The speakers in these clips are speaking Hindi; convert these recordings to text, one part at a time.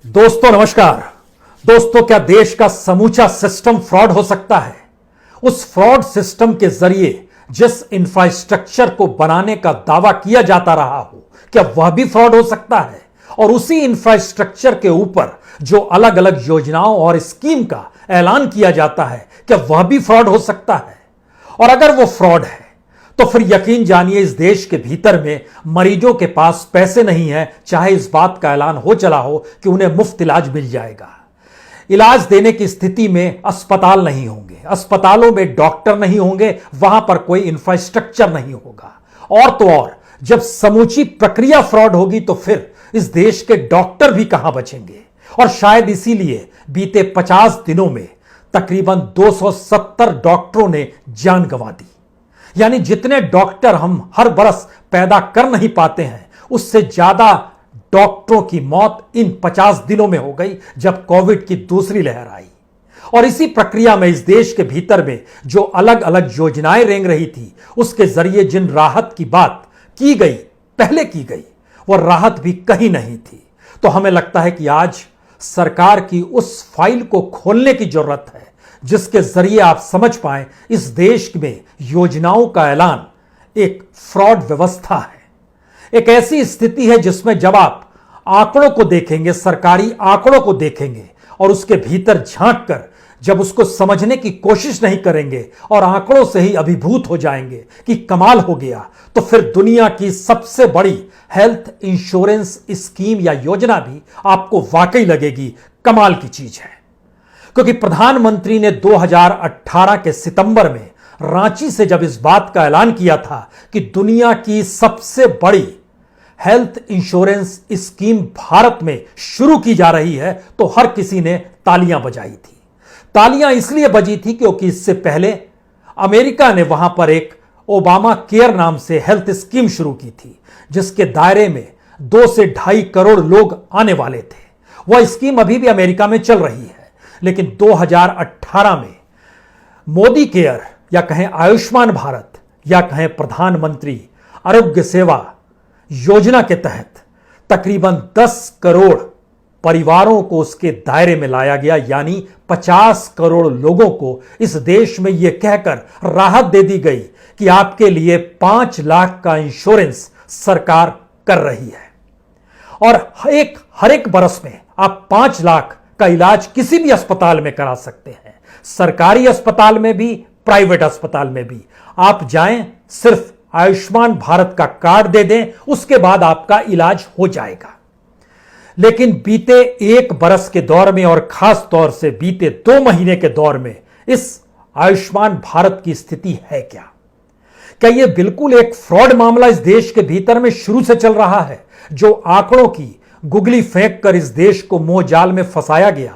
दोस्तों नमस्कार। दोस्तों, क्या देश का समूचा सिस्टम फ्रॉड हो सकता है? उस फ्रॉड सिस्टम के जरिए जिस इंफ्रास्ट्रक्चर को बनाने का दावा किया जाता रहा हो, क्या वह भी फ्रॉड हो सकता है? और उसी इंफ्रास्ट्रक्चर के ऊपर जो अलग अलग योजनाओं और स्कीम का ऐलान किया जाता है, क्या वह भी फ्रॉड हो सकता है? और अगर वो फ्रॉड है तो फिर यकीन जानिए इस देश के भीतर में मरीजों के पास पैसे नहीं है, चाहे इस बात का ऐलान हो चला हो कि उन्हें मुफ्त इलाज मिल जाएगा। इलाज देने की स्थिति में अस्पताल नहीं होंगे, अस्पतालों में डॉक्टर नहीं होंगे, वहां पर कोई इंफ्रास्ट्रक्चर नहीं होगा। और तो और जब समूची प्रक्रिया फ्रॉड होगी तो फिर इस देश के डॉक्टर भी कहां बचेंगे। और शायद इसीलिए बीते 50 दिनों में तकरीबन 270 डॉक्टरों ने जान गंवा दी। यानी जितने डॉक्टर हम हर बरस पैदा कर नहीं पाते हैं, उससे ज्यादा डॉक्टरों की मौत इन 50 दिनों में हो गई जब कोविड की दूसरी लहर आई। और इसी प्रक्रिया में इस देश के भीतर में जो अलग अलग योजनाएं रेंग रही थी, उसके जरिए जिन राहत की बात की गई, पहले की गई, वह राहत भी कहीं नहीं थी। तो हमें लगता है कि आज सरकार की उस फाइल को खोलने की जरूरत है जिसके जरिए आप समझ पाए इस देश में योजनाओं का ऐलान एक फ्रॉड व्यवस्था है। एक ऐसी स्थिति है जिसमें जब आप आंकड़ों को देखेंगे, सरकारी आंकड़ों को देखेंगे और उसके भीतर झांक कर जब उसको समझने की कोशिश नहीं करेंगे और आंकड़ों से ही अभिभूत हो जाएंगे कि कमाल हो गया, तो फिर दुनिया की सबसे बड़ी हेल्थ इंश्योरेंस स्कीम या योजना भी आपको वाकई लगेगी कमाल की चीज है। क्योंकि प्रधानमंत्री ने 2018 के सितंबर में रांची से जब इस बात का ऐलान किया था कि दुनिया की सबसे बड़ी हेल्थ इंश्योरेंस स्कीम भारत में शुरू की जा रही है, तो हर किसी ने तालियां बजाई थी। तालियां इसलिए बजी थी क्योंकि इससे पहले अमेरिका ने वहां पर एक ओबामा केयर नाम से हेल्थ स्कीम शुरू की थी, जिसके दायरे में 2 से 2.5 करोड़ लोग आने वाले थे। वह स्कीम अभी भी अमेरिका में चल रही है, लेकिन 2018 में मोदी केयर या कहें आयुष्मान भारत या कहें प्रधानमंत्री आरोग्य सेवा योजना के तहत तकरीबन 10 करोड़ परिवारों को उसके दायरे में लाया गया। यानी 50 करोड़ लोगों को इस देश में यह कहकर राहत दे दी गई कि आपके लिए 5 लाख का इंश्योरेंस सरकार कर रही है और हर एक बरस में आप 5 लाख का इलाज किसी भी अस्पताल में करा सकते हैं, सरकारी अस्पताल में भी, प्राइवेट अस्पताल में भी। आप जाएं, सिर्फ आयुष्मान भारत का कार्ड दे दें, उसके बाद आपका इलाज हो जाएगा। लेकिन बीते 1 बरस के दौर में और खास तौर से बीते 2 महीने के दौर में इस आयुष्मान भारत की स्थिति है क्या? क्या यह बिल्कुल एक फ्रॉड मामला इस देश के भीतर में शुरू से चल रहा है, जो आंकड़ों की गुगली फेंक कर इस देश को मोह जाल में फंसाया गया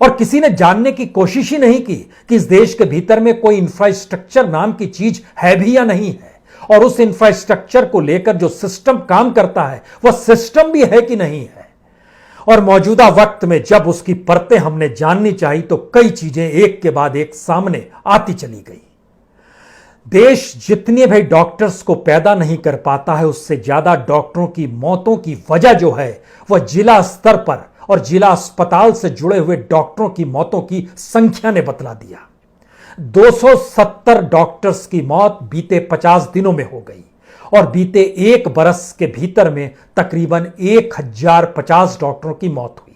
और किसी ने जानने की कोशिश ही नहीं की कि इस देश के भीतर में कोई इंफ्रास्ट्रक्चर नाम की चीज है भी या नहीं है, और उस इंफ्रास्ट्रक्चर को लेकर जो सिस्टम काम करता है वह सिस्टम भी है कि नहीं है। और मौजूदा वक्त में जब उसकी परतें हमने जाननी चाहिए तो कई चीजें एक के बाद एक सामने आती चली गई। देश जितने भाई डॉक्टर्स को पैदा नहीं कर पाता है, उससे ज्यादा डॉक्टरों की मौतों की वजह जो है वह जिला स्तर पर और जिला अस्पताल से जुड़े हुए डॉक्टरों की मौतों की संख्या ने बतला दिया। 270 डॉक्टर्स की मौत बीते 50 दिनों में हो गई और बीते 1 बरस के भीतर में तकरीबन 1050 डॉक्टरों की मौत हुई।